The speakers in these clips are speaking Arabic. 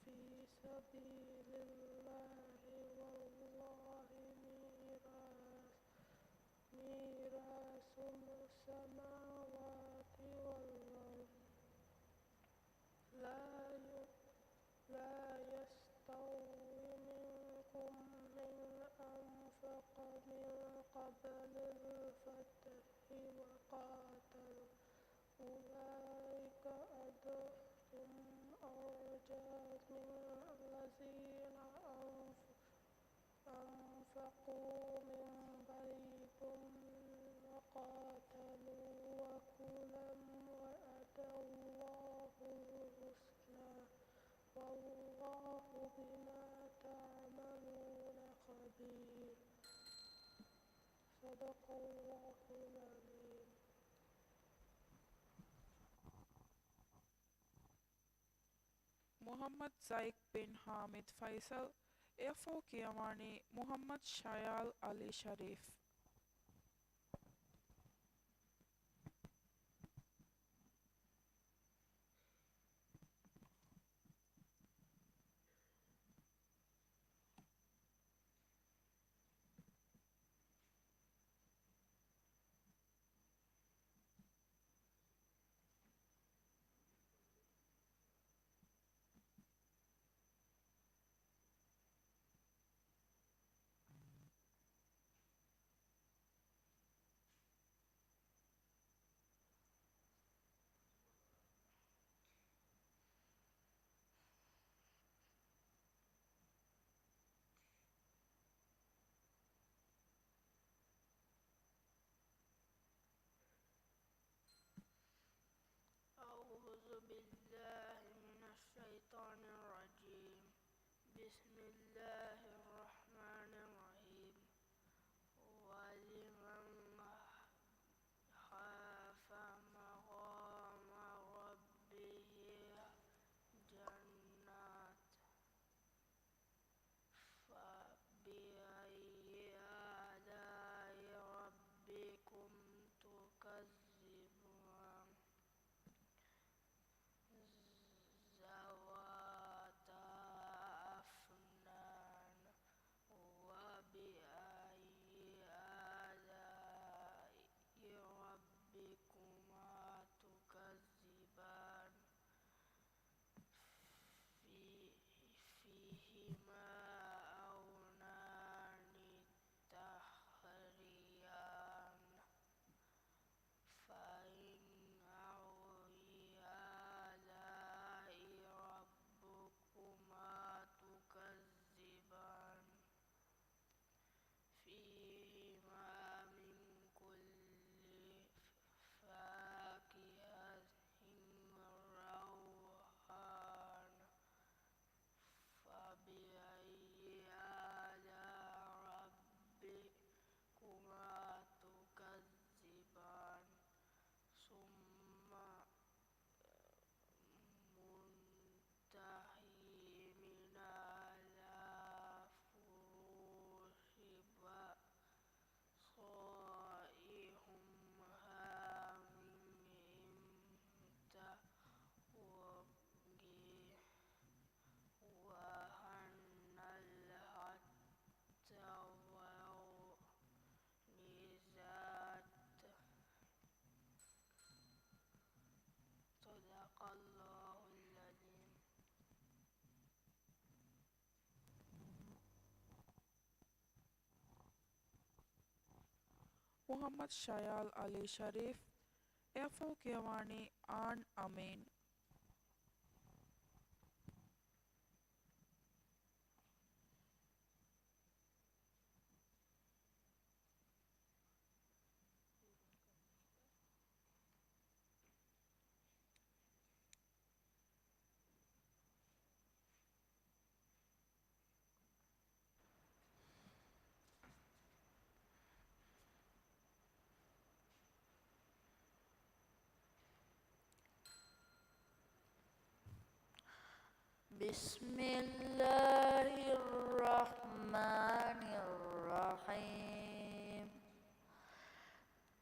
في سبيل الله والله ميراث السماوات والأرض لا لا يستوي منكم من أنفق من قبل الفتح وقاتل أولئك أضعف درجات من الذين أنفقوا من بعد وقاتلوا وكلا وعد الله الحسنى والله بما تعملون خبير. صدق الله العظيم. Muhammad Zaik bin Hamid Faisal Efo Kiamani Muhammad Shayal Ali Sharif. أعوذ بالله من الشيطان الرجيم. بسم الله الرحمن الرحيم. ولمن خاف مقام ربه جنات فبأي آلاء ربكم تكذبان ذواتا أفنان وبأي آلاء ربكما تكذبان فيهما عينان تجريان فبأي آلاء ربكما تكذبان فيهما من كل فاكهة روحان فبأي آلاء ربكما تكذبان ثم منتهي من على فروش صائهم حميم وغي وهن الحتى ونزات. صدق الله العظيم. Muhammad Shayal Ali Sharif Efo Kiamani An Amin. بسم الله الرحمن الرحيم.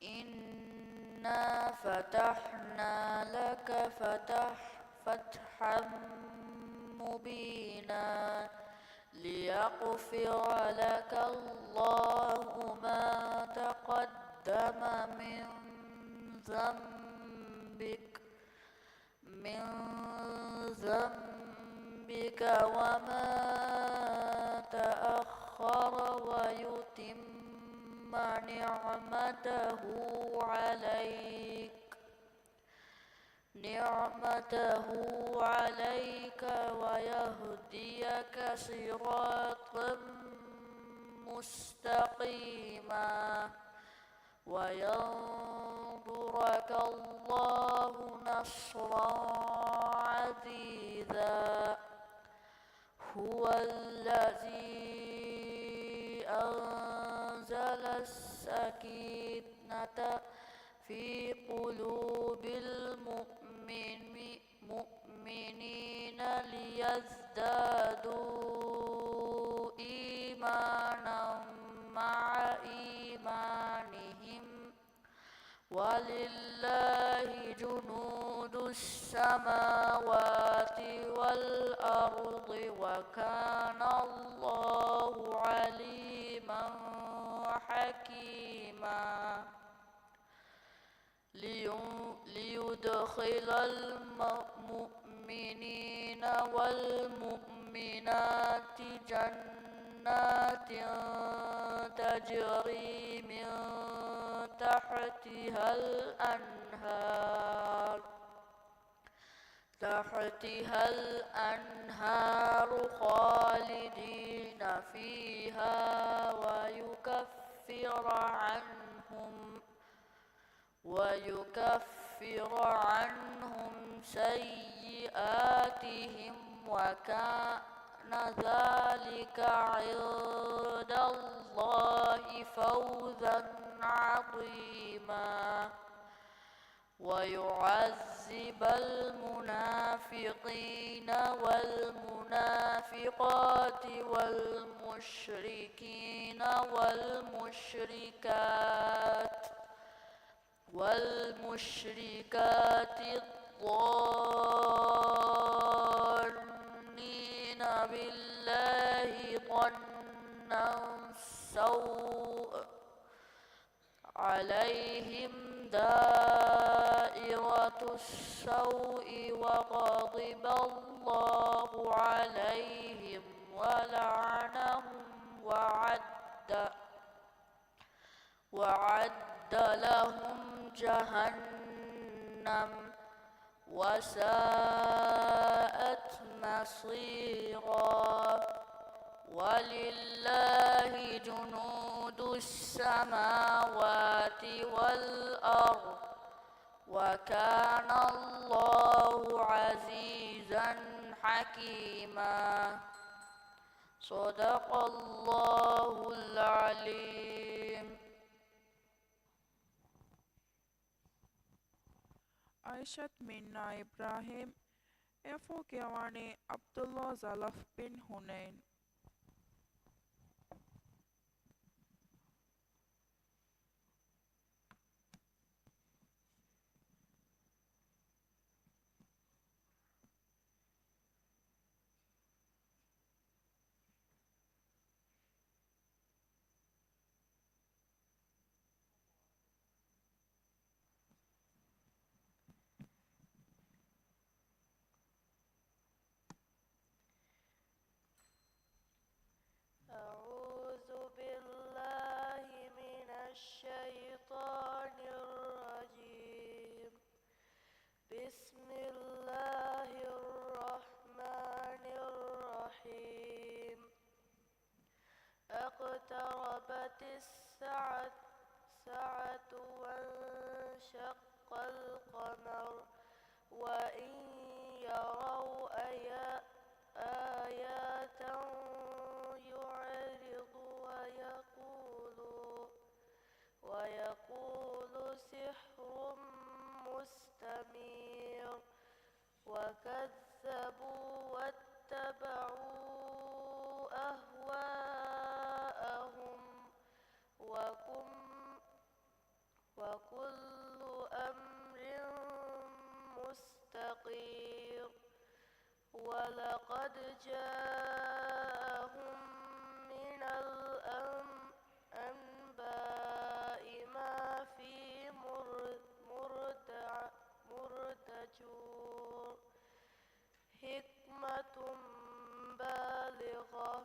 إنا فتحنا لك فتحا مبينا ليغفر لك الله ما تقدم من ذنبك وما تأخر ويتم نعمته عليك ويهديك صراطا مستقيما وينصرك الله نصرا عزيزا هو الذي أنزل السكينة في قلوب المؤمنين ليزدادوا إيمانا مع إيمانهم ولله جنود السماوات والأرض وكان الله عليما حكيما ليدخل المؤمنين والمؤمنات جنات تجري من تحتها الأنهار خالدين فيها ويكفر عنهم سيئاتهم وكان ذلك عند الله فوزا عظيما ويعذب المنافقين والمنافقات والمشركين والمشركات الظانين بالله ظن السوء عليهم دائرة السوء وغضب الله عليهم ولعنهم وعد لهم جهنم وساءت مصيرا ولله جنود السماوات والأرض وكان الله عزيزا حكيما صدق الله العليم. Aishat Minna Ibrahim Efo Kiawani Abdullah Zalaf bin Hunain. أعوذ بالله من الشيطان الرجيم. بسم الله الرحمن الرحيم. اقتربت الساعة وانشق القمر وإن يروا آية يعرض ويقول سحر مستمر وكذبوا واتبعوا أهواءهم وكل أمر مستقير ولقد جاءهم من الأنباء ما فيه مرتجون حكمة بالغة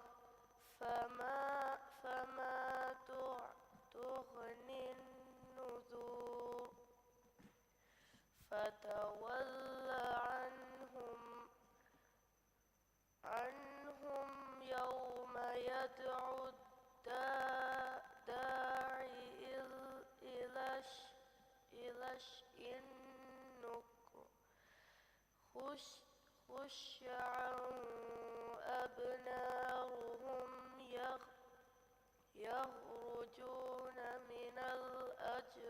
فما تغني النذور فتول عنهم يوم يدعو الداعي إلى شيء نكر خش عن أبنارهم يخرجون من الأجداش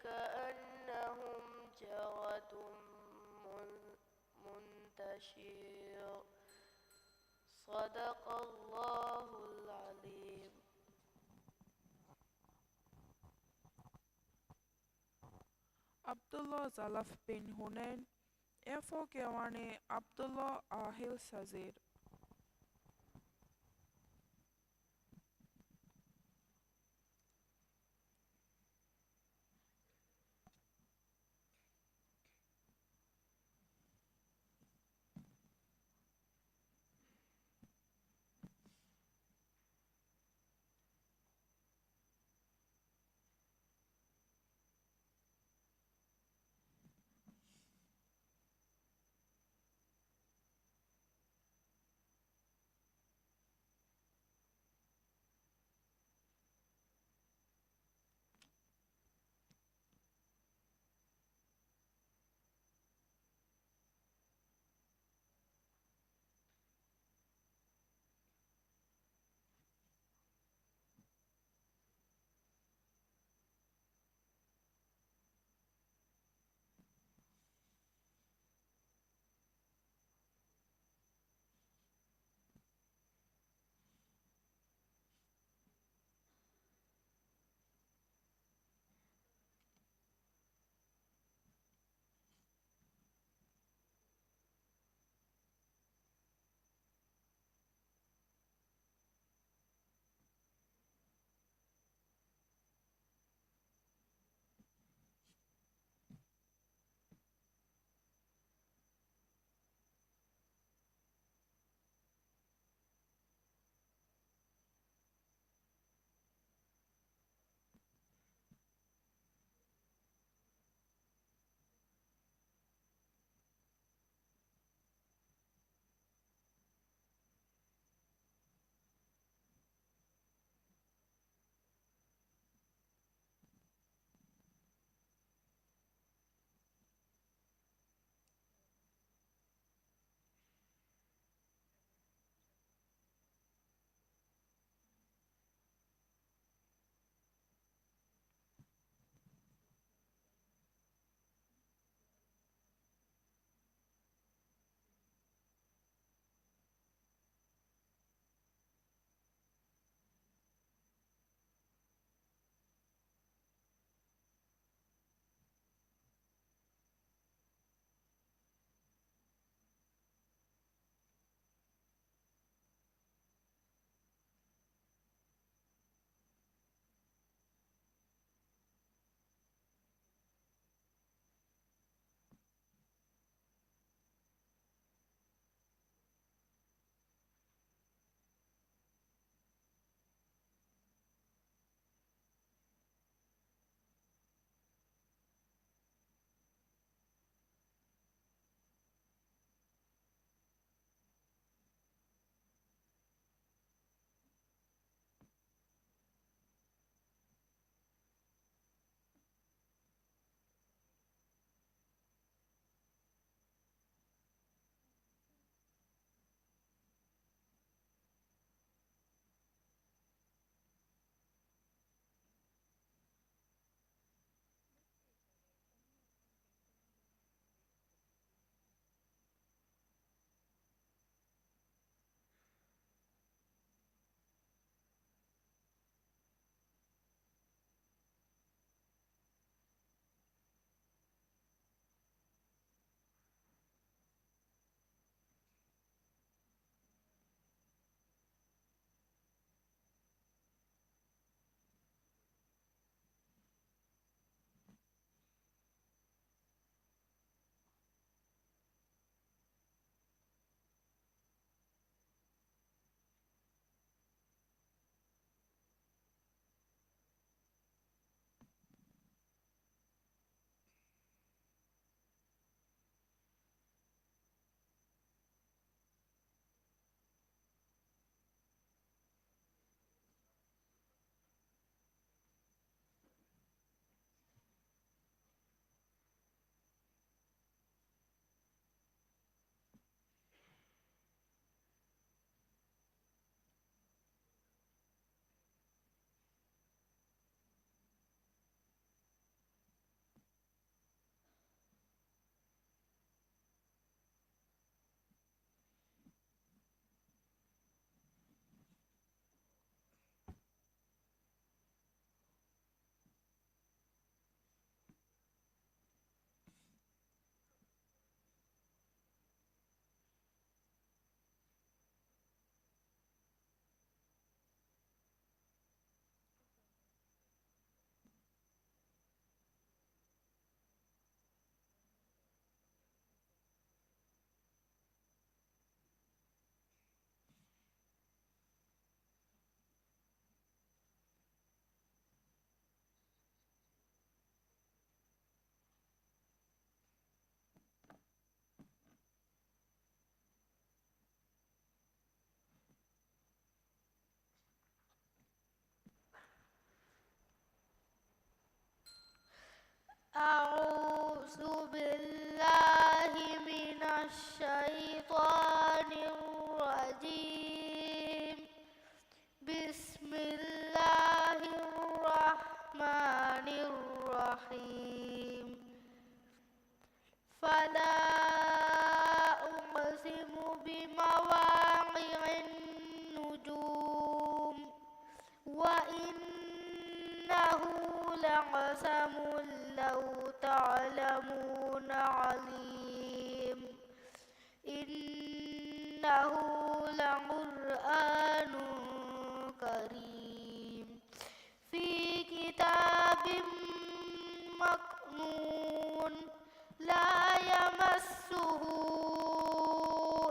كأنهم جرد منتشر صدق الله العليم. Abdullah Zalaf bin Hunain erfolgte Abdullah Ahil Sazir. أعوذ بالله من الشيطان الرجيم. بسم الله الرحمن الرحيم. فلا أقسم بمواقع النجوم وإنه لقسم لو تعلمون عليم. إنه لقرآن كريم في كتاب مكنون لا يمسه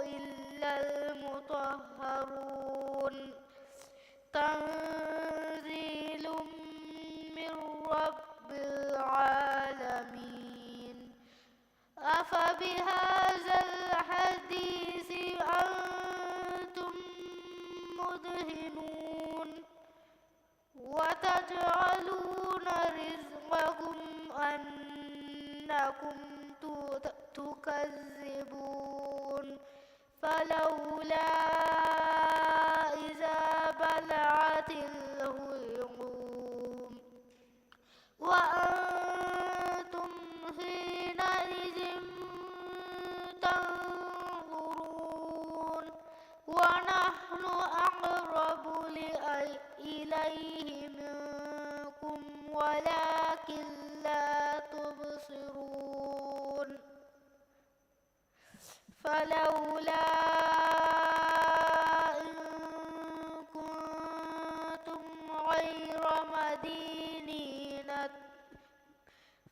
إلا المطهرون. تنزيل من رب العالمين. أفبهذا الحديث أنتم مدهنون وتجعلون رزقكم أنكم تكذبون. فلولا إذا بلعت الحلقوم وأنتم حينئذ تنظرون ونحن أقرب إليه منكم ولكن لا تبصرون. فلولا إن كنتم غير مدينين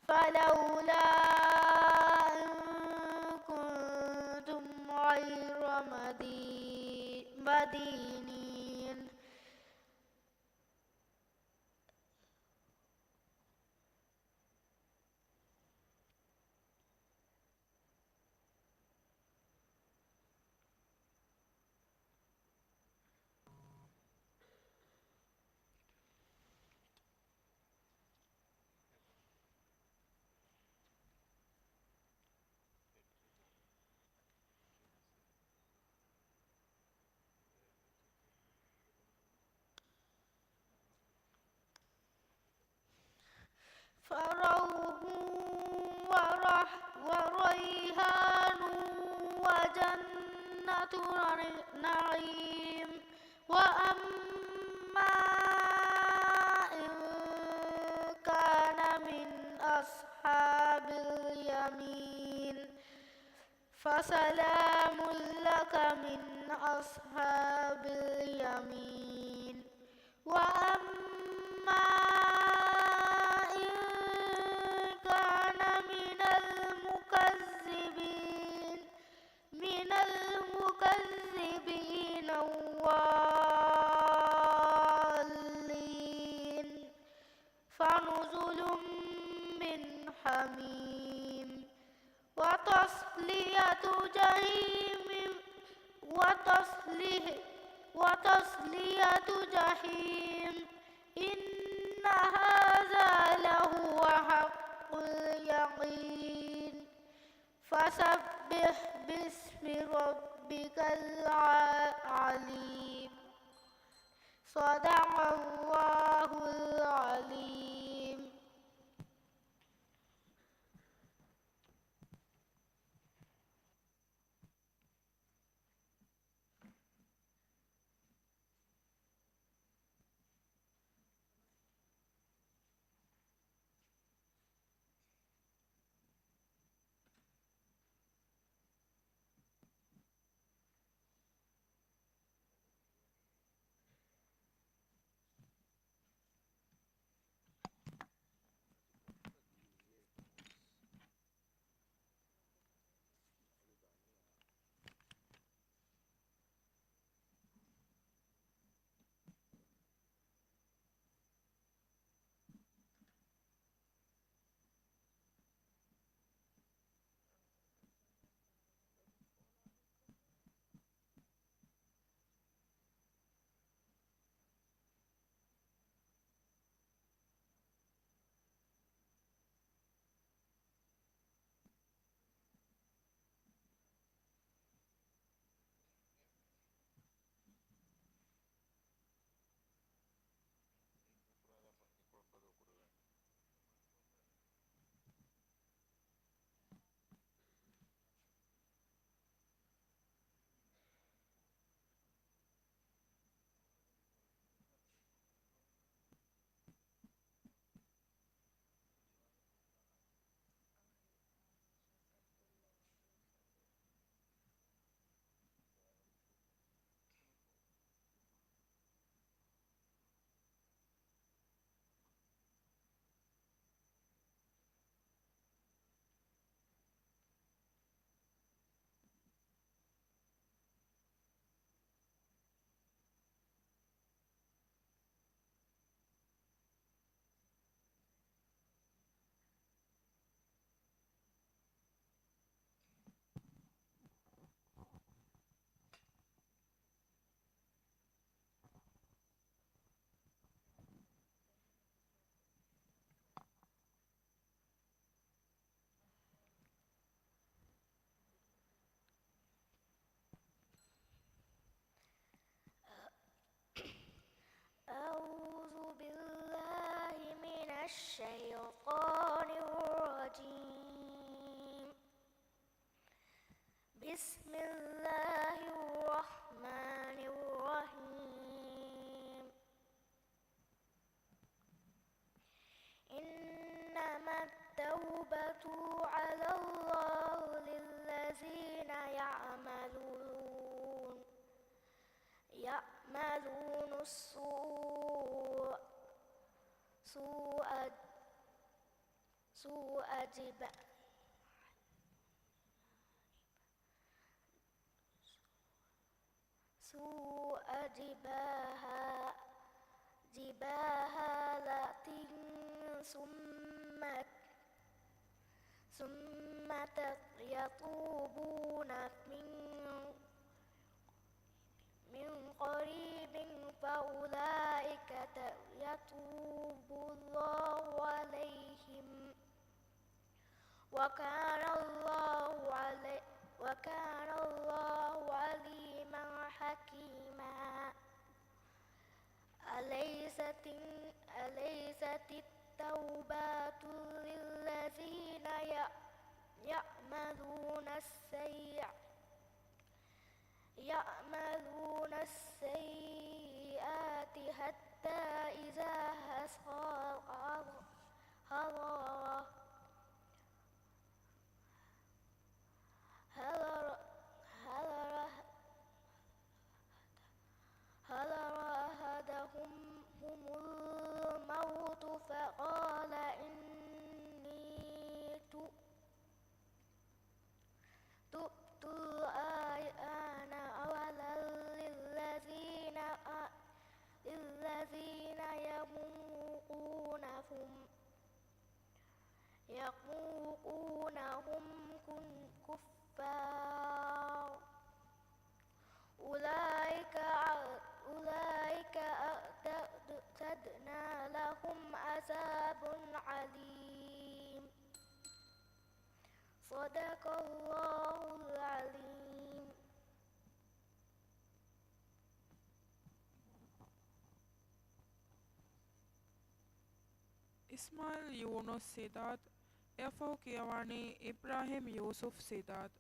فلولا إن كنتم غير مدينين فروح وريحان وجنة نعيم. وأما إن كان من أصحاب اليمين فسلام لك من أصحاب اليمين. وأما إن كان من المكذبين الضالين فنزل من حميم وتصلية جحيم. إن هذا لهو حق اليقين. فسبح باسم ربك العليم. صدق الله العليم. الشيطان الرجيم. بسم الله الرحمن الرحيم. إنما التوبة على الله للذين يعملون السوء جباهة ثم يتوبون من قريب فأولئك يتوب الله عليهم وكان الله عليما حكيما. أليست التوبة للذين يعملون السيئات حتى إذا حضر أحدهم الموت فقال إني تبت الآن أولا للذين يموقونهم كفار. أولئك أعتدنا لهم عذاب عليم. صدق الله العليم. Ismail Yunus Sidat, Efo Kiawani, Ibrahim Yusuf Sidat.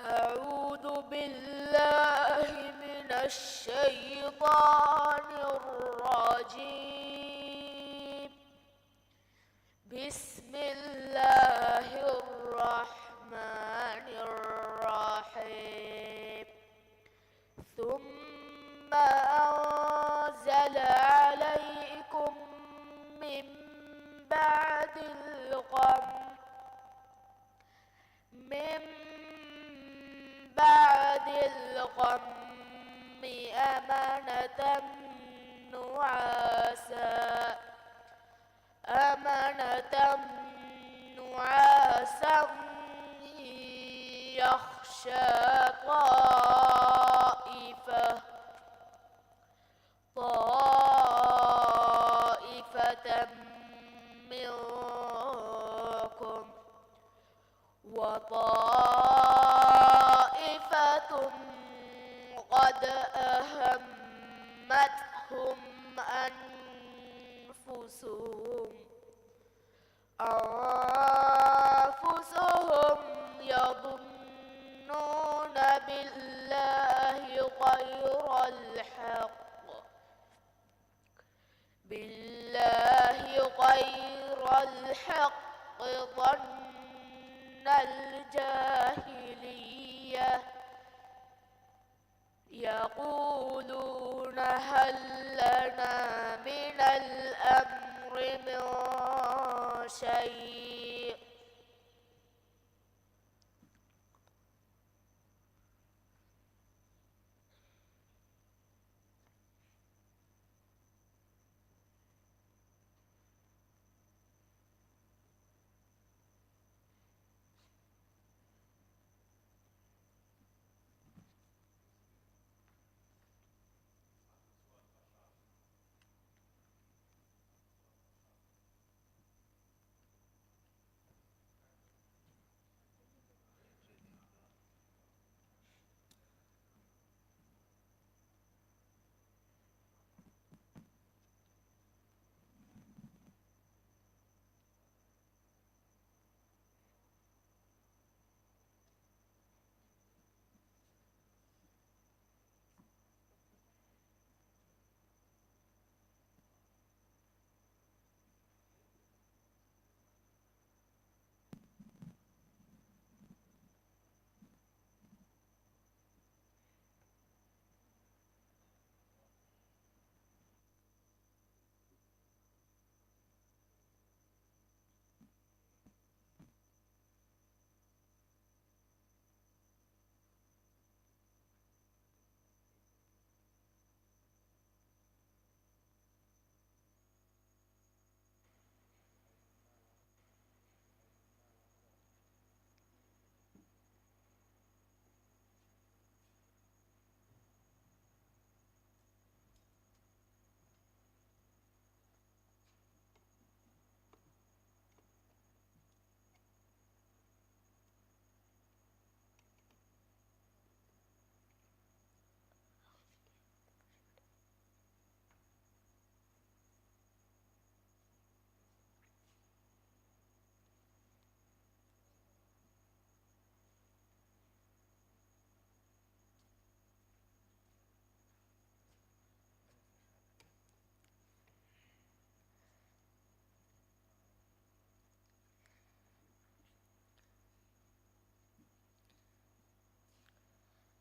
أعوذ بالله من الشيطان الرجيم. بسم الله الرحمن الرحيم. ثم أنزل عليكم من بعد الغم أمنة نعاسا يغشى طائفة أهمتهم أنفسهم يظنون بالله غير الحق ظن الجاهلية يقولون هل لنا من الأمر من شيء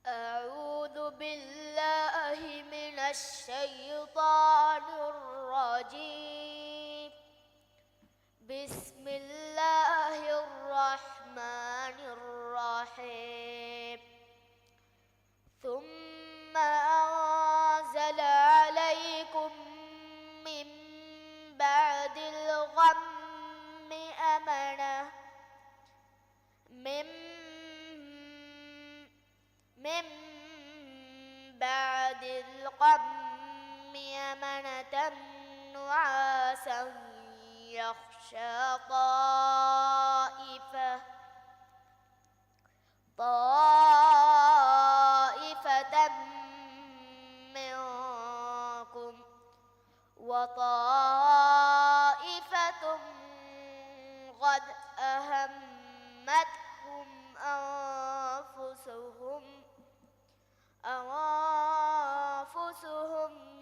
أعوذ بالله من الشيطان الرجيم بسم الله الرحمن الرحيم ثم أنزل عليكم من بعد الغم أمنة من بعد الغم أمنة نعاسا يخشى طائفة منكم وطائفة قد أهمتهم أنفسهم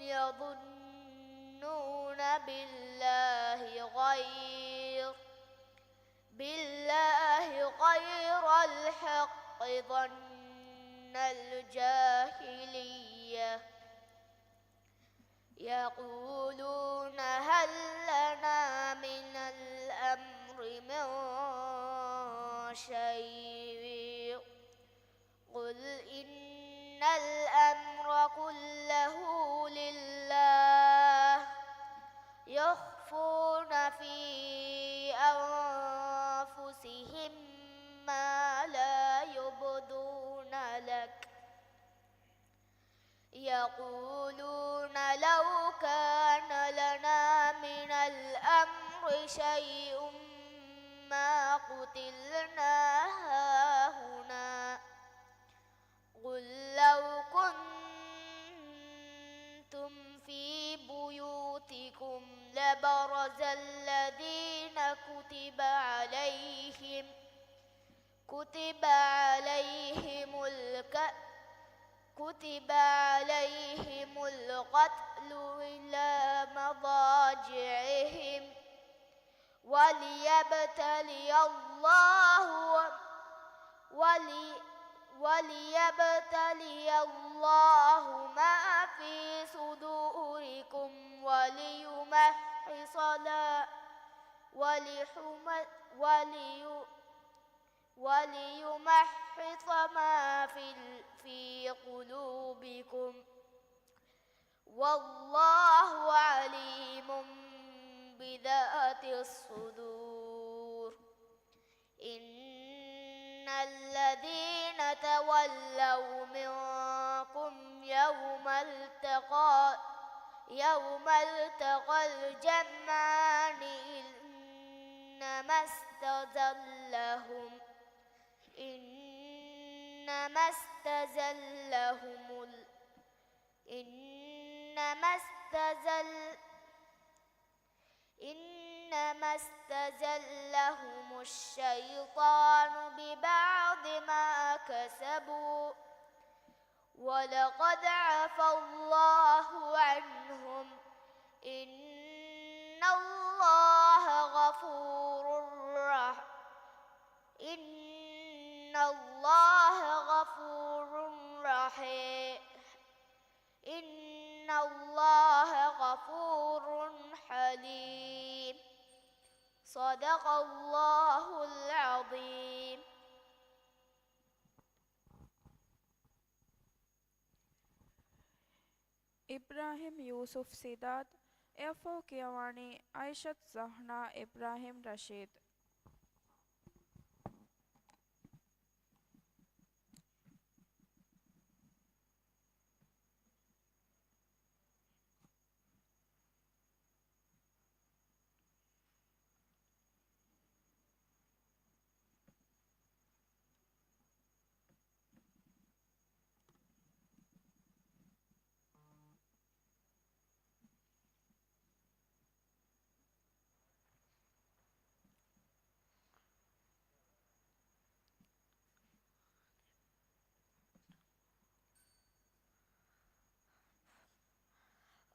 يظنون بالله غير الحق ظن الجاهلية يقولون هل لنا من الأمر من شيء قل إن الأمر كله لله يخفون في أنفسهم ما لا يبدون لك يقولون لو كان لنا من الأمر شيء ما قتلنا هاهنا قل لو كنا برز الذين كتب عليهم القتل إلى مضاجعهم وليبتلي الله ما في صدوركم وليمحص ما في قلوبكم والله عليم بذات الصدور. إن الذين تولوا منكم يوم التقى الجمعان إنما استزلهم الشيطان ببعض ما كسبوا ولقد عفى الله عنهم إن الله غفور حليم. صدق الله العظيم. Ibrahim Yusuf Sidat, Efo Kiawani, Aishat Zahna Ibrahim Rashid.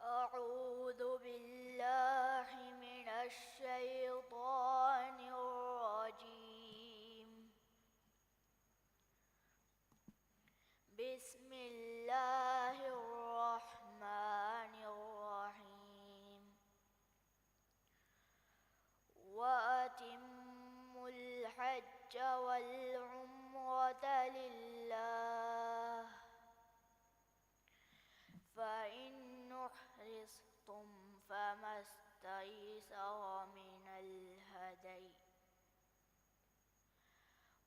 أعوذ بالله من الشيطان الرجيم. بسم الله الرحمن الرحيم. وأتموا الحج والعمرة لله فإن أحرصتم فما استيسر من الهدي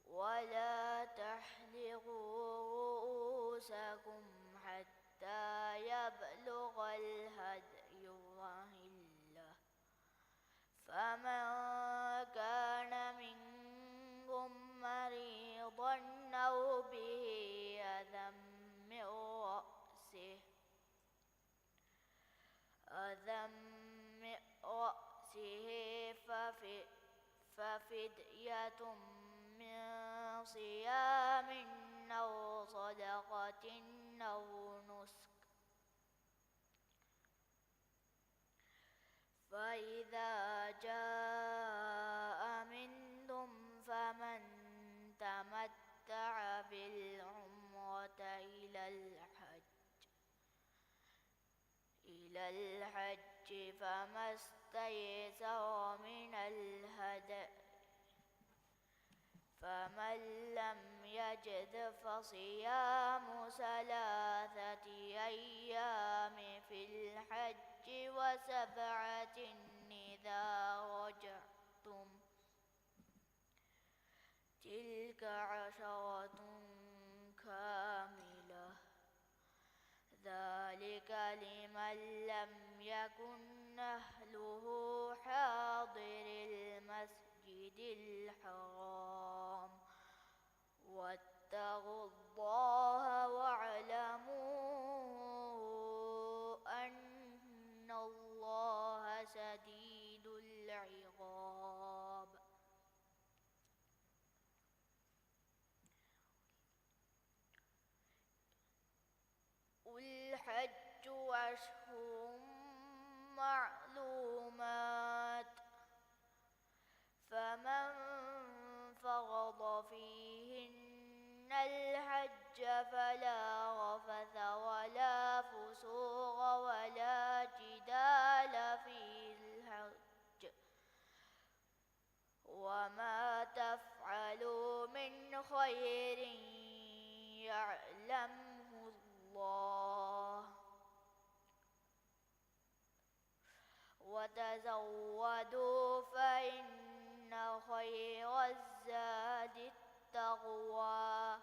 ولا تحلقوا رؤوسكم حتى يبلغ الهدي محله فمن كان منكم مريضا أو به أذى من رأسه ففدية من صيام أو صدقة أو نسك فإذا جاء منكم فمن تمتع بالعمرة إلى الحج فما استيسر من الهدي فمن لم يجد فصيام 3 أيام في الحج و7 إذا رجعتم تلك 10 كاملة ذلك لمن لم يكن أهله حاضر المسجد الحرام واتقوا الله واعلموا أن الله شديد أشهر معلومات فمن فرض فيهن الحج فلا رفث ولا فسوق ولا جدال في الحج وما تفعلوا من خير يعلمه الله وتزودوا فإن خير الزاد التقوى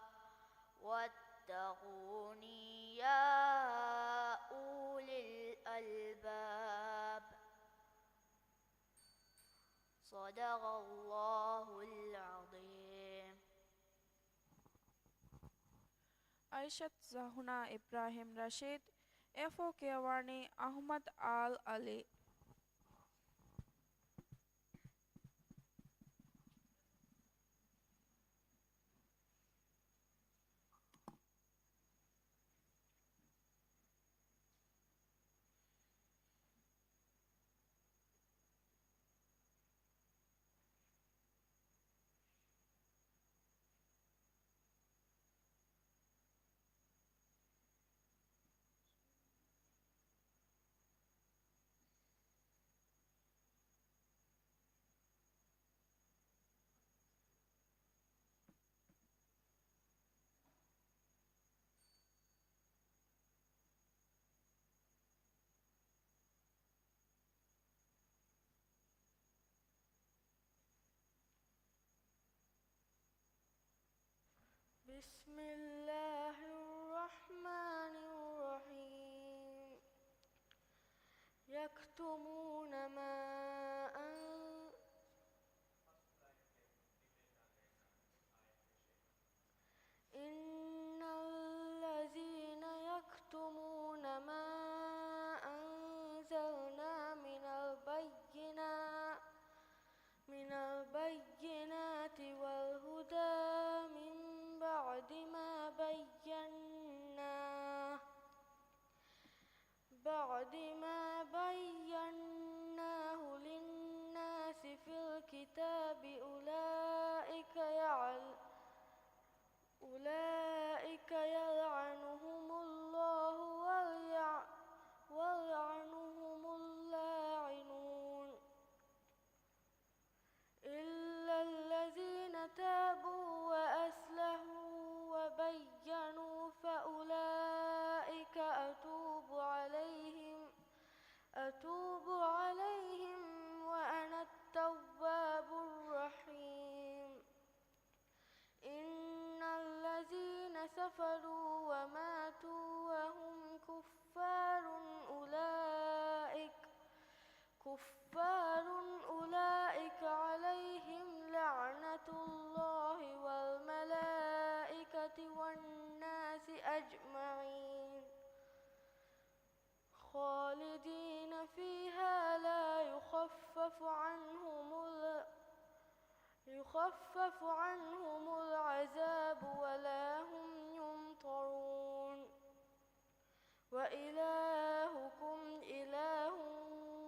واتقوني يا أولي الألباب صدق الله العظيم. Aishat Zahuna Ibrahim Rashid, F.O. Kewarni Ahmad Al Ali. بسم الله الرحمن الرحيم يكتمون ما إن الذين يكتمون ما أنزلنا من البينات والهدى من بعد ما بيناه للناس في الكتاب أولئك يلعنهم الله ويلعنهم اللاعنون إلا الذين تابوا وأصلحوا وبينوا فأولئك أتوب عليهم وأنا التواب الرحيم إن الذين سفروا وماتوا وهم كفار أولئك عليهم لعنة الله والملائكة والناس أجمعين خالدين فيها لا يخفف عنهم العذاب ولا هم ينظرون وإلهكم إله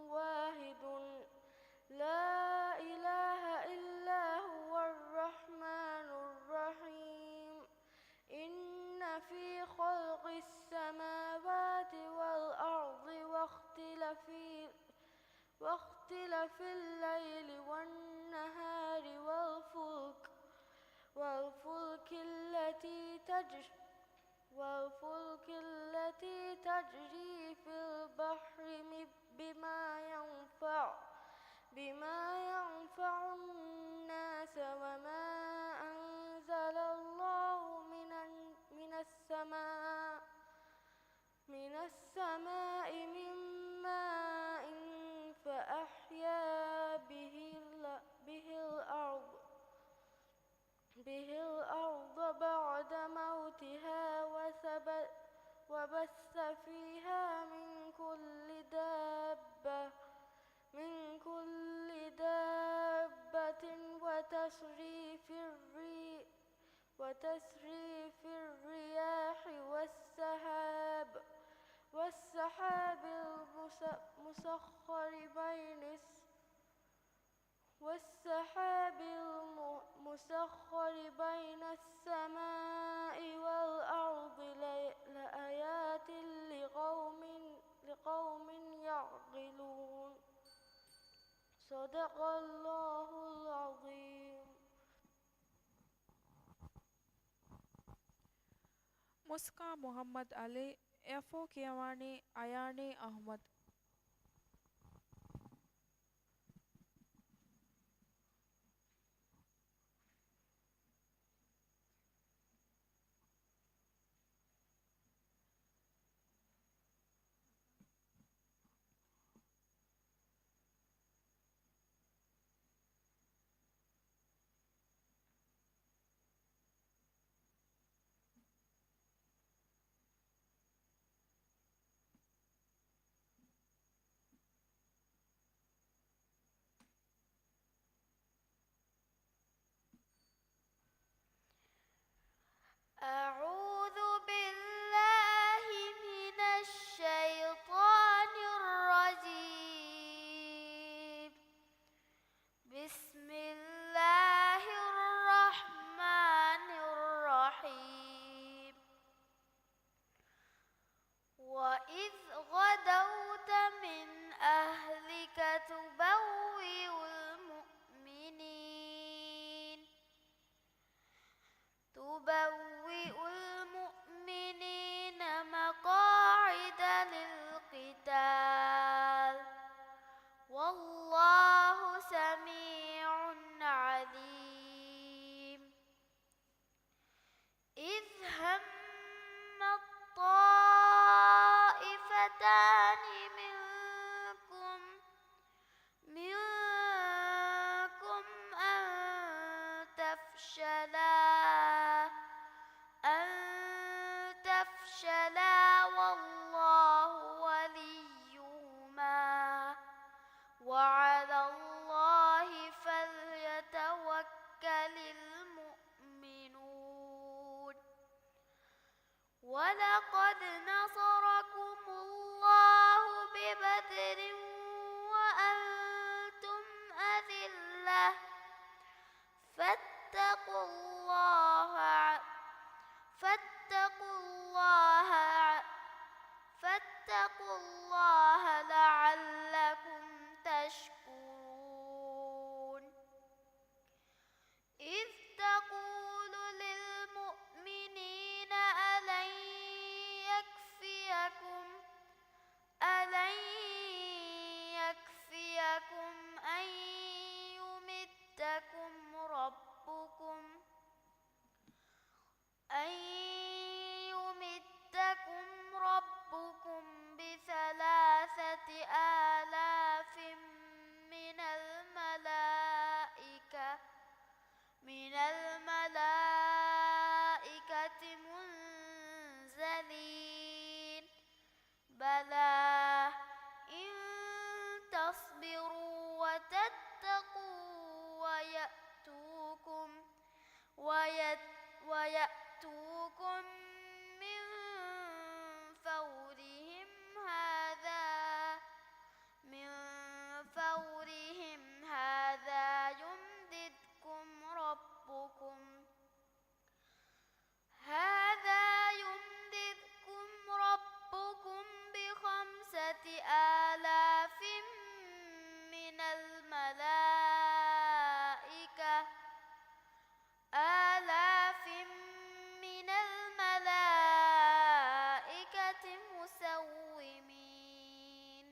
واحد لا إله إلا هو الرحمن الرحيم إن في خلق السماوات والأرض واختلاف الليل والنهار والفلك التي تجري في البحر بما ينفع الناس وما أنزل الله من السماء من ماء فأحيا به الأرض بعد موتها وبث فيها من كل دابة وتصريف الرياح والسحاب المسخر بين السماء والأرض لآيات لقوم يعقلون. صدق الله العظيم. Muska Muhammad Ali, Efo Kiawani, Ayani Ahmad. أعوذ بالله من الشيطان الرجيم. بسم الله الرحمن الرحيم. وإذ غدوت من أهلك تبوئ المؤمنين مقاعد للقتال والله سميع عليم. إذ هم الطائفتان منكم أن تفشلا والله وليهما وعلى الله فليتوكل المؤمنون. ولقد نصركم الله ببدر وأنتم أذلة فاتقوا الله لعلكم تشكرون. إذ تقول للمؤمنين ألن يكفيكم أن يمدكم ربكم ب3,000 من الملائكة منزلين. بلى إن تصبروا وتتقوا ويأتوكم من فورهم هذا يمددكم ربكم ب5,000 من الملائكة مسومين.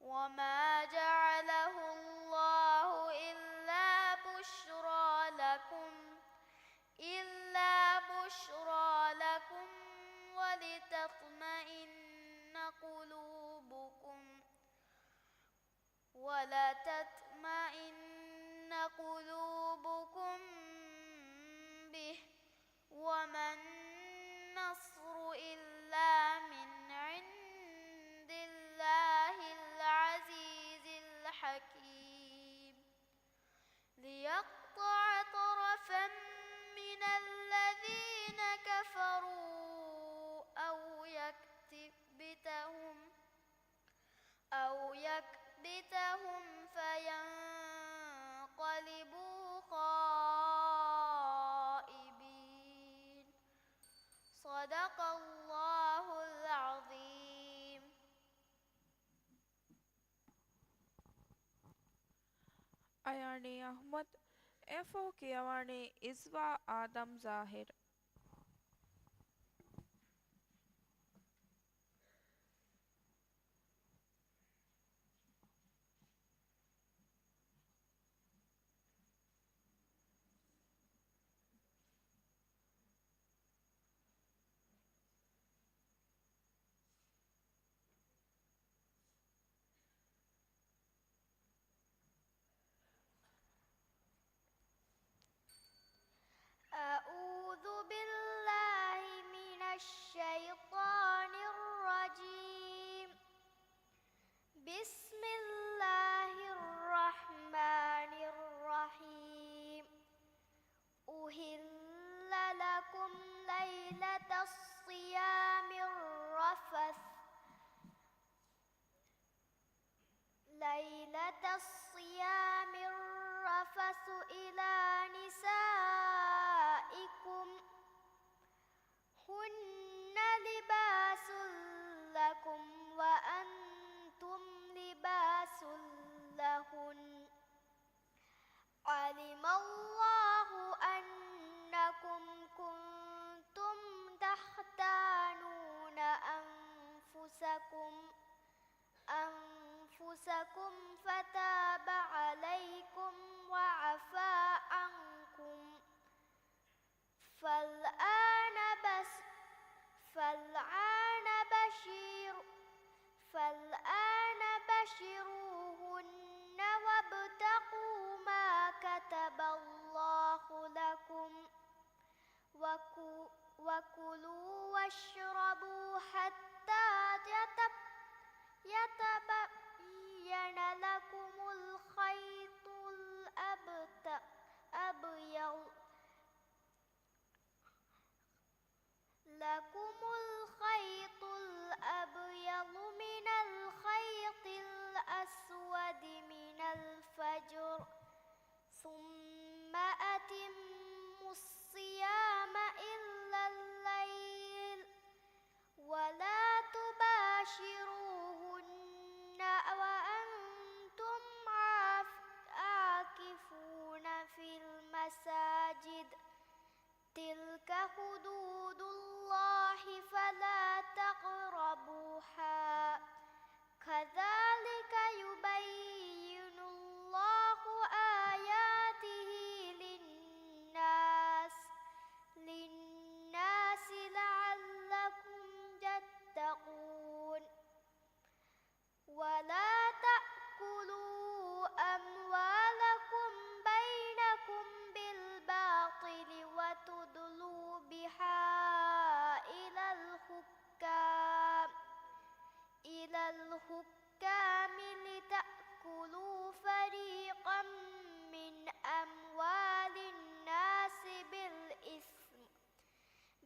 وما جعله الله إلا بشرى لكم ولتطمئن قلوبكم به. وما النصر إلا من عند الله العزيز الحكيم. ليقطع طرفا من الذين كفروا أو يكبتهم فينقلبوا خائبين. صدق الله العظيم. Ayani Ahmad, FO Kiawani Iswa Adam Zahir. أعوذ بالله من الشيطان الرجيم. بسم الله الرحمن الرحيم. أهل لكم ليلة الصيام الرفث إلى نسائكم هن لباس لكم وأنتم لباس لهن. علم الله أنكم كنتم تختانون أنفسكم فتاب عليكم وعفى عنكم. فالآن بشروهن وابتغوا ما كتب الله لكم وكلوا واشربوا حتى يتبين لكم الخيط الأبيض من الخيط الأسود من الفجر. ثم أتموا الصيام إلى الليل ولا تباشروهن وأنتم عاكفون في المساجد. تلك حدود الله فلا تقربوها. كذلك يبين الله آياته للناس لعلكم تتقون. ولا تأكلوا أموالكم بينكم بالباطل وتدلوا بها إلى الحكام لتأكلوا فريقا من أموال الناس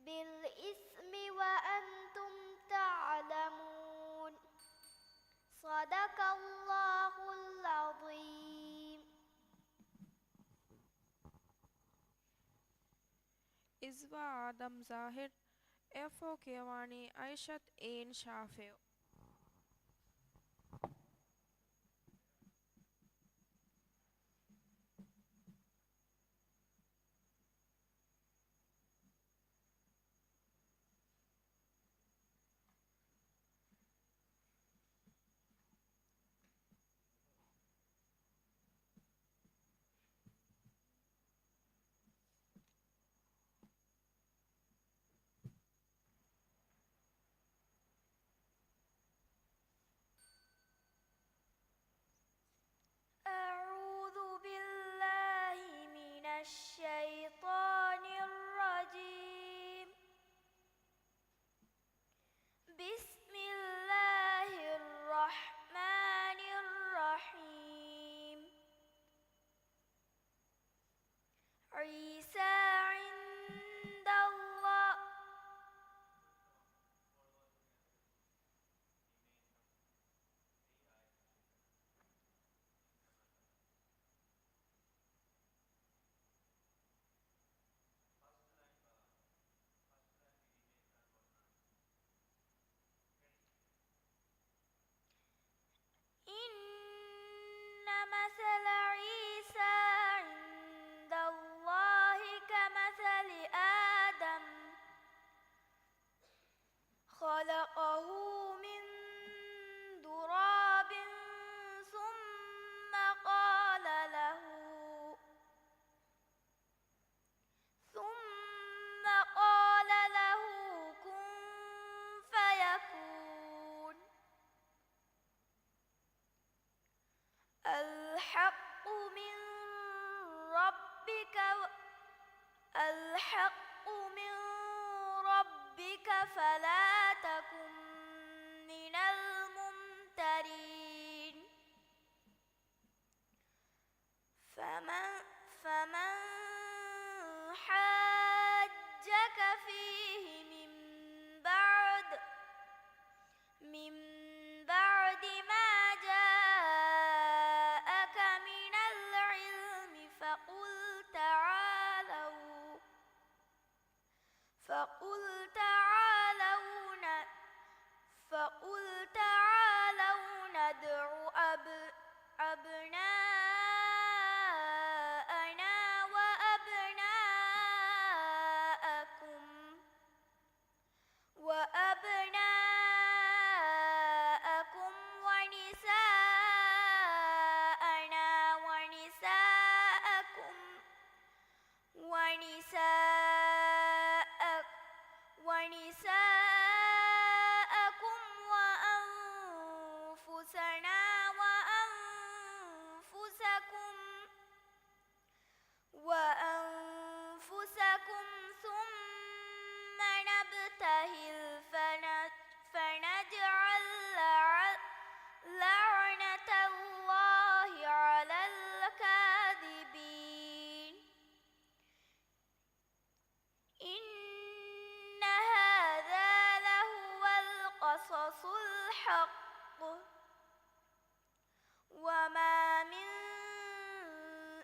بالإثم وأنتم تعلمون. صدق الله العظيم. Iswa Adam Zahir, FO Kiawani Aishat Ain Shafeo. مثل عيسى عند الله كمثل آدم خلقه من تراب ثم قال له ثم قال له كن فيكون الحق من ربك فلا تكن من الممترين فمن حاجك فيه من بعد ما جاءك من العلم فقل تعالوا ندع أبناءنا وأبناءكم ونساءنا ونساءكم وأنفسنا وأنفسكم ثم نبتهل فنجعل لعنة الله على الكاذبين إن هذا لهو القصص الحق وما من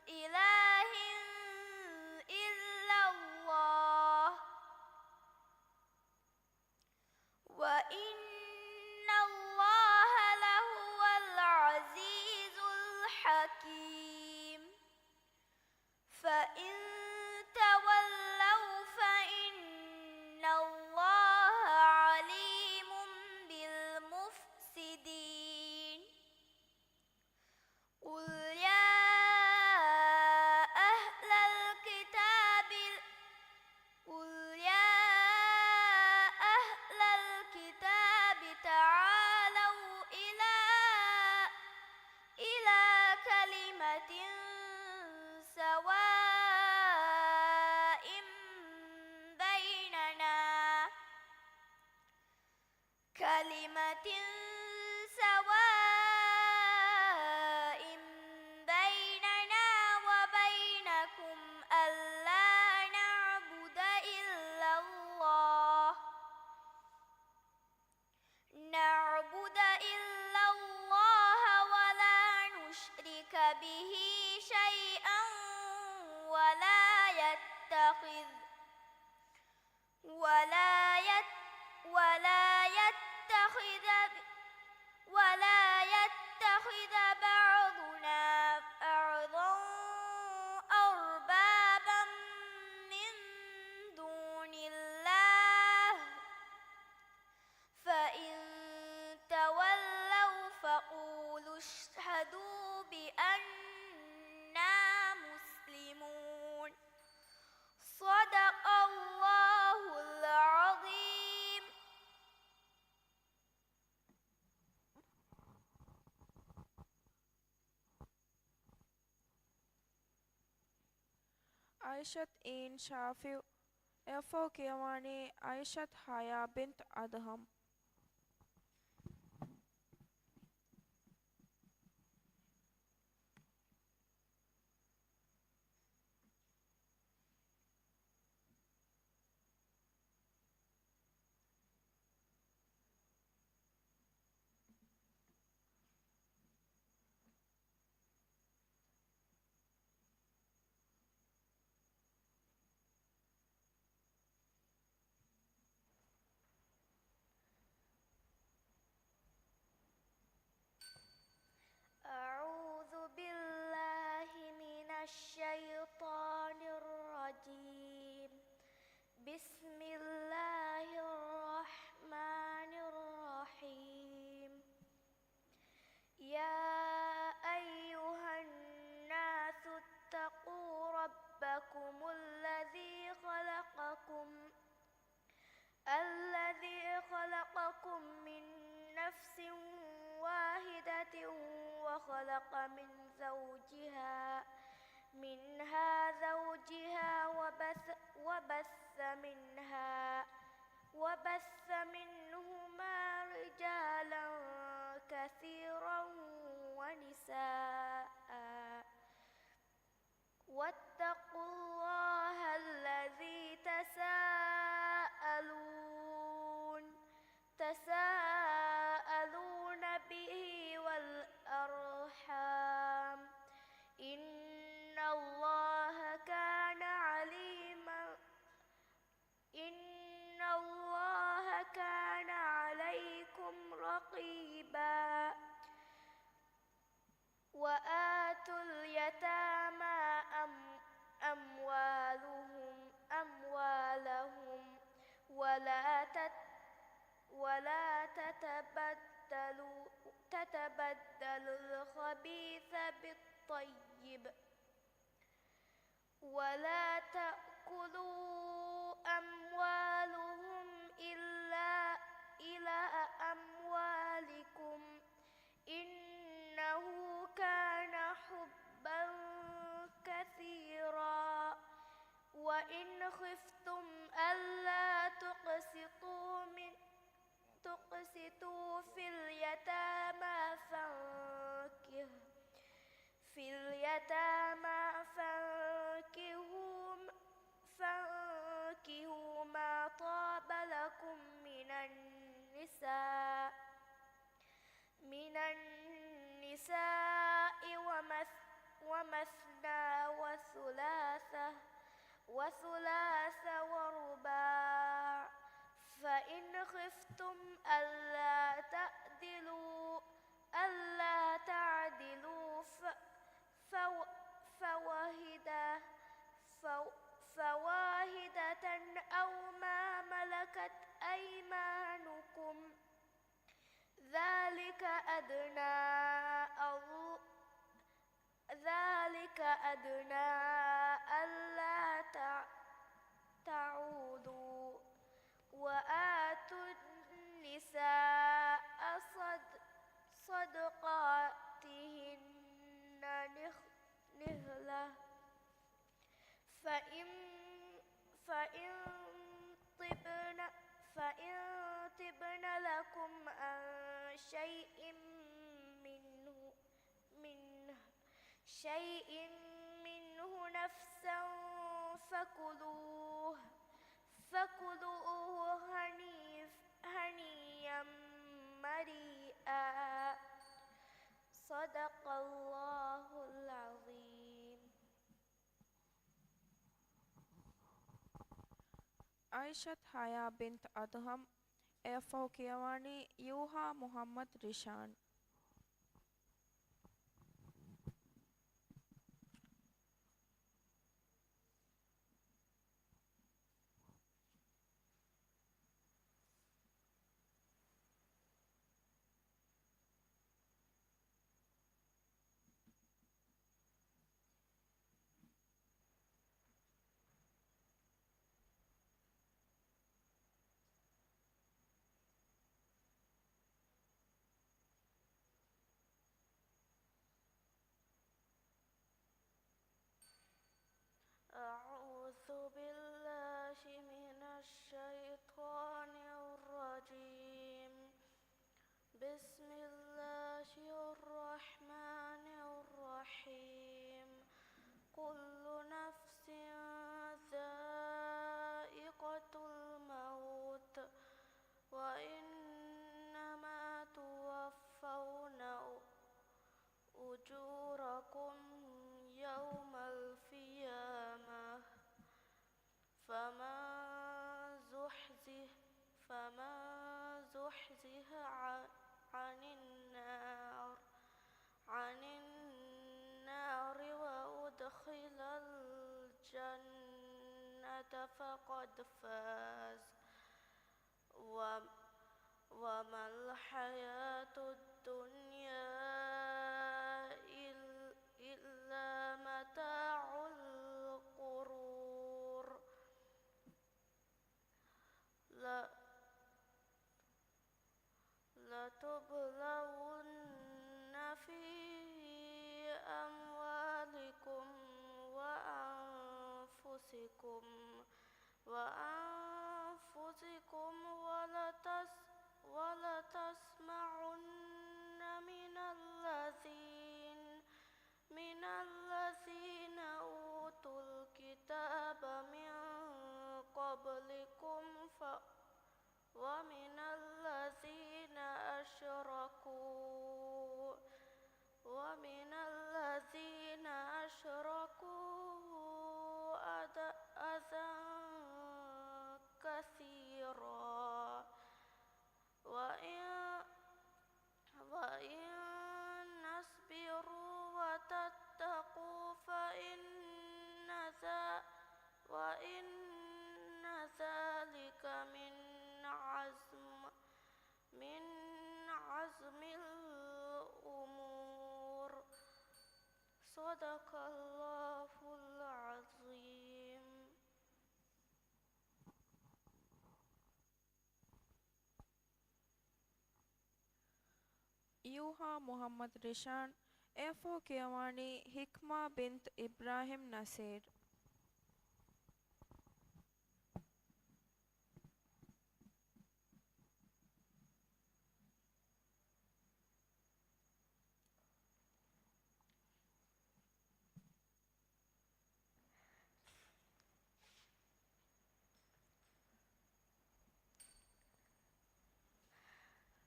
إله إلا الله وإن الله لهو العزيز الحكيم فإن تولوا فإن الله عليم بالمفسدين قل يا أهل الكتاب تعالوا إلى كلمة سواء بيننا وبينكم ألا نعبد إلا الله ولا نشرك به شيئا ولا يتخذ بعضنا بعضا أربابا من دون الله فإن تولوا فقولوا اشهدوا بأننا مسلمون صدق الله العظيم. Aishat in Shafi Efo Kiamani Aishat Haya bint Adham. سكينة وخلق منها زوجها وبث منهما رجالا كثيرا ونساء واتقوا الله الذي تساءلون به والأرحام إن الله كان عليكم رقيبا وآتوا اليتامى أموالهم ولا تتبدلوا الخبيث بالطيب ولا تأكلوا أموالهم إلى أموالكم إنه كان حبا كثيرا وإن خفتم ألا تقسطوا في اليتامى فانكحوا ما طاب لكم من النساء ومثنى وثلاث ورباع فإن خفتم ألا تعدلوا فواحدة أو ما ملكت أيمانكم ذلك أدنى ألا تعودوا وآتوا النساء صدقاتهن نحلة فإن طبن لكم عن شيء منه نفسا فكلوه هنيئا مريئا صدق الله العظيم. Aishat Haya bint Adham Fawqiyawani Yuha Muhammad Rishan. أعوذ بالله من الشيطان الرجيم. بسم الله الرحمن الرحيم. كل نفس ذائقة الموت وإنما توفون أجوركم يوم القيامة فمن زحزح عن النار وأدخل الجنة فقد فاز وما الحياة الدنيا إلا متاع الغرور. لتبلون في أموالكم وأنفسكم ولتسمعن من الذين أوتوا الكتاب من قبلكم ومن الذين أشركوا أذى كثيرا وإن تصبروا وتتقوا وإن ذلك من عزم الأمور. صدق الله العظيم. Yuha Muhammad Rishan, F.O. Kiawani, Hikma bint Ibrahim Nasir.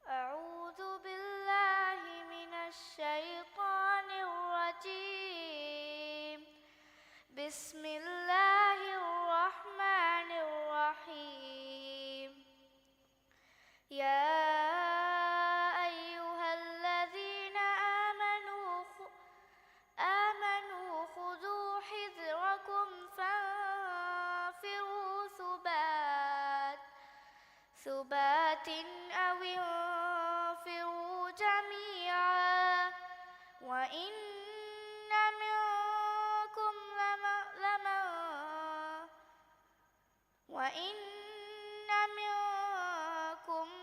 أعوذ بالله من الشيطان الرجيم. بسم الله الرحمن الرحيم. يا أيها الذين آمنوا خذوا حذركم فانفروا ثبات أو انفروا جميعا وإن منكم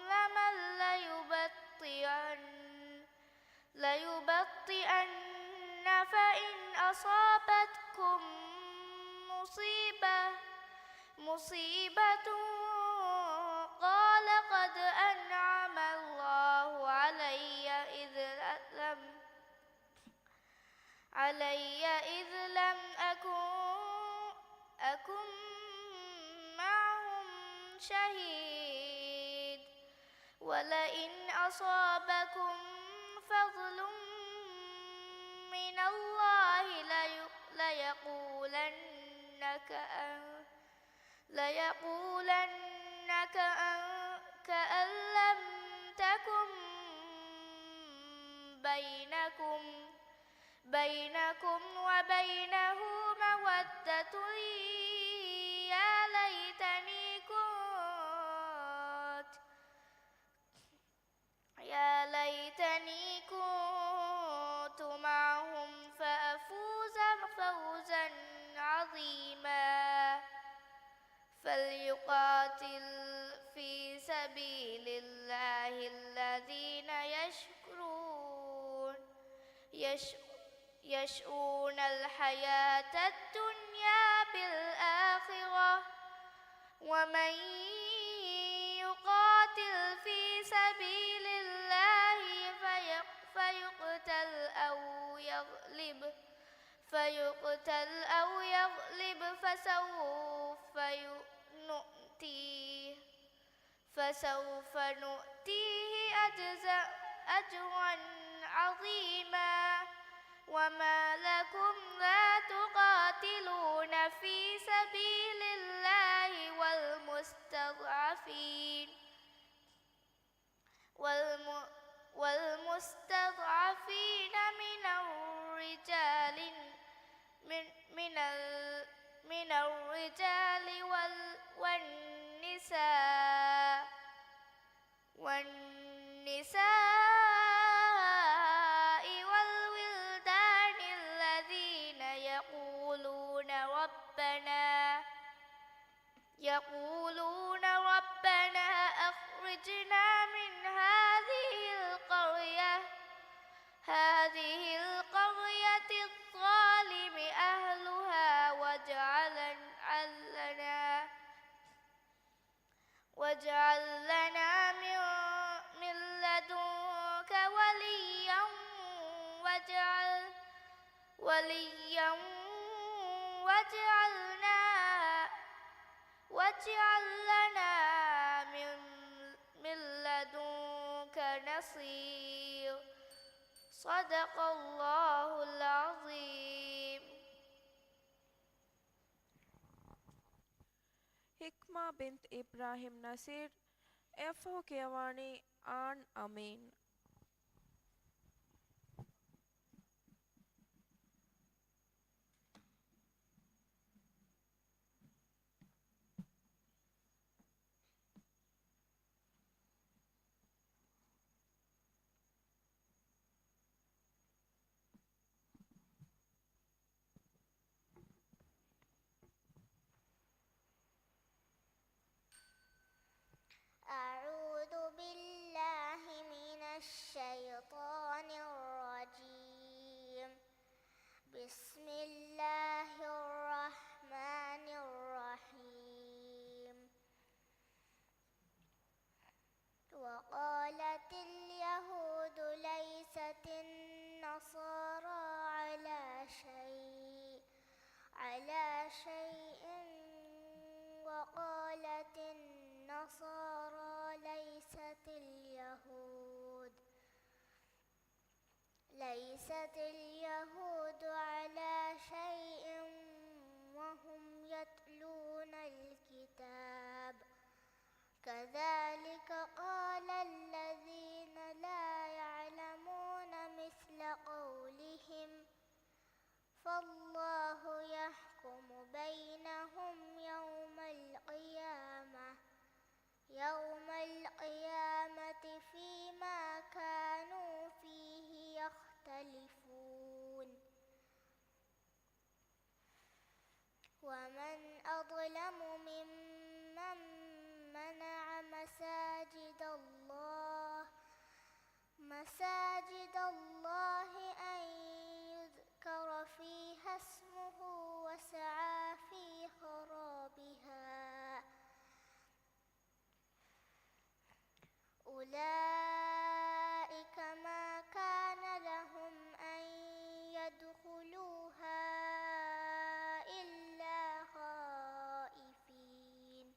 لمن ليبطئن فإن أصابتكم مصيبة قال قد أنعم الله علي إذ لم أكن معهم شهيد ولئن أصابكم فضل من الله ليقولن كأن لم تكن بينكم وبينه مودة يا ليتني كنت معهم فأفوز فوزا عظيما. فليقاتل في سبيل الله الذين يشؤون الحياة الدنيا بالآخرة ومن يقاتل في سبيل الله فيقتل أو يغلب فسوف نؤتيه أجرا عظيما. وما لكم لا تقاتلون في سبيل الله والمستضعفين من الرجال والنساء والولدان الذين يقولون ربنا أخرجنا من هذه وليا واجعل لنا من لدنك نصير. صدق الله العظيم. Hikma bint Ibrahim Nasir, F.O. Kiawani, An Amin. أعوذ بالله من الشيطان الرجيم. بسم الله الرحمن الرحيم. وقالت اليهود ليست النصارى على شيء وقالت النصارى ليست اليهود على شيء وهم يتلون الكتاب. كذلك قال الذين لا يعلمون مثل قولهم. فالله يحكم بينهم يوم القيامة فيما كانوا فيه يختلفون. ومن أظلم ممن منع مساجد الله أن يذكر فيها اسمه وسعى في خرابها. أولئك ما كان لهم أن يدخلوها إلا خائفين.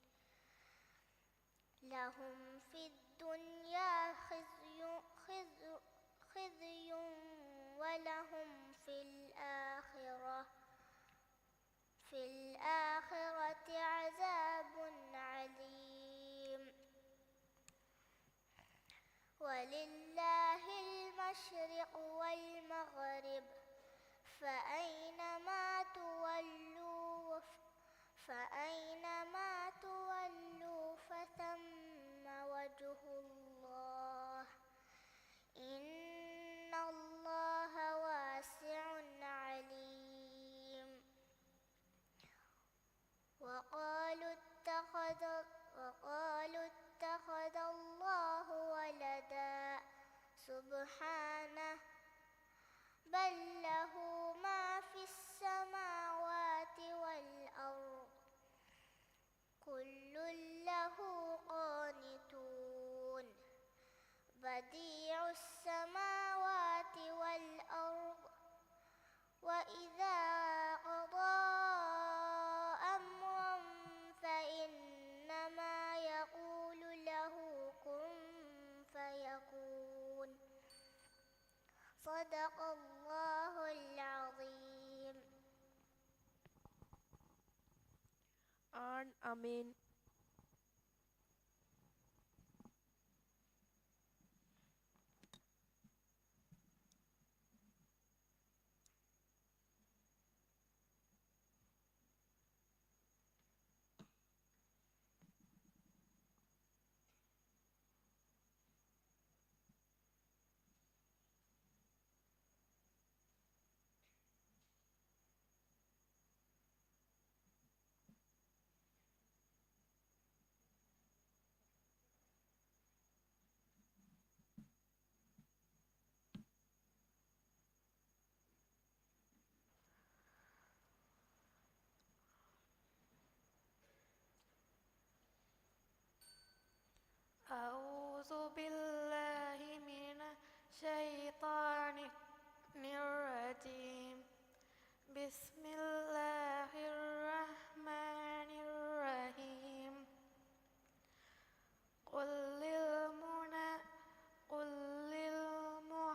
لهم في الدنيا خزي ولهم في الآخرة عذاب عليم. ولله المشرق والمغرب فأينما تولوا فثم وجه الله. إن الله واسع عليم. وقالوا اتخذ الله ولدا سبحانه بل له ما في السماوات والأرض كل له قانتون. بديع السماوات والأرض وإذا قضى أمرا فإنما يقول له كن فيكون. صدق الله العظيم. An Amin. أعوذ بالله من الشيطان الرجيم بسم الله الرحمن الرحيم قل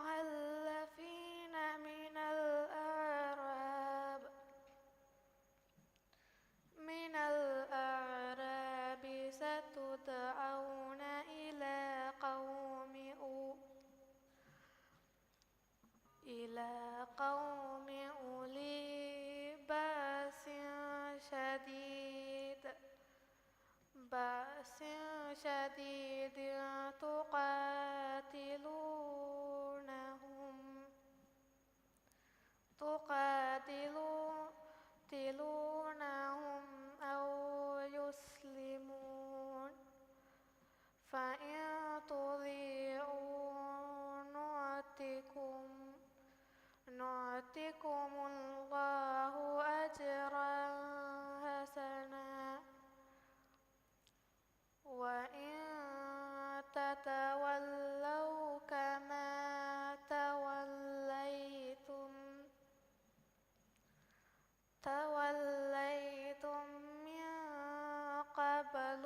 للمهلفين من الأعراب ستدعون إلى قوم أولي بأس شديد تقاتلونهم أو يسلمون فإن تطيعوا نؤتكم الله أجرا حسنا وإن تتولوا كما توليتم من قبل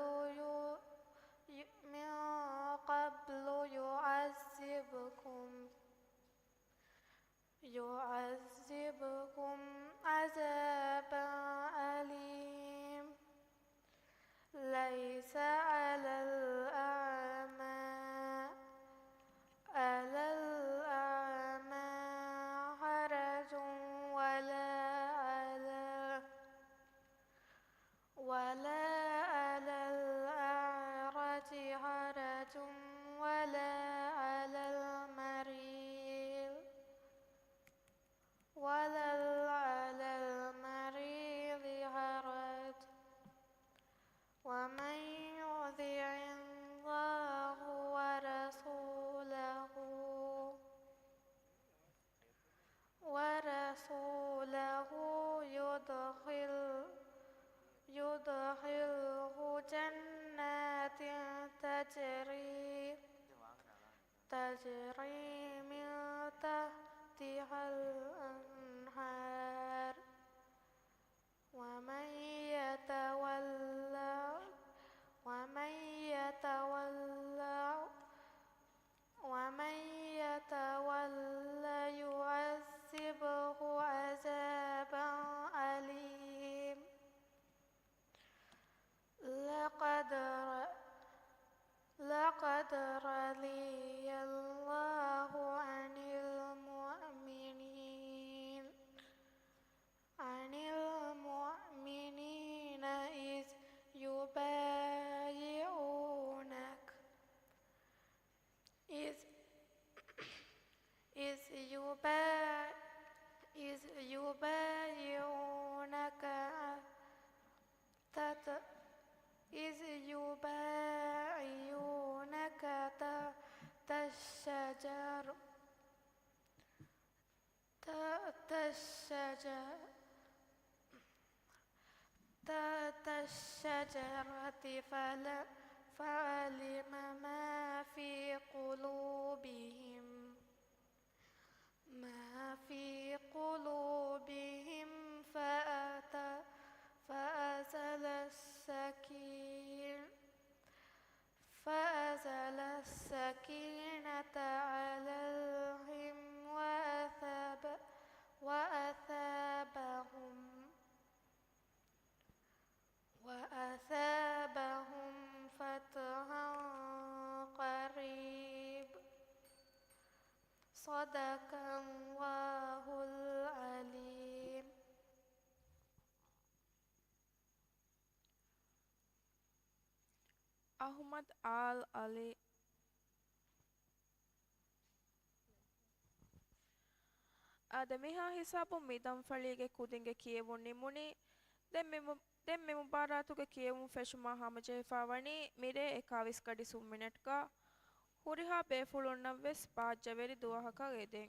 يعذبكم عذابا أليم ليس على الأعمى حرج ولا على الأعرج حرج ولا على المريض حرج ومن يطع الله ورسوله يدخله جنات تجري من تحتها الأنهار ومن يتولى يعذبه عذابا أليم لقد رضي الله عن المؤمنين إذ يبايعونك تحت الشجرة فعلم ما في قلوبهم فأزل السكينة عليهم وأثابهم فتحا قريب صدق الله العليم. Ahmad Al-Ali Adamiha hisabu midam falige kudinge kiyevun nimuni den me mubaratuge kiyevun feshuma hamajeifawani mire 21 minute ka huriha befulunna ves pajjaveri duwahaka eden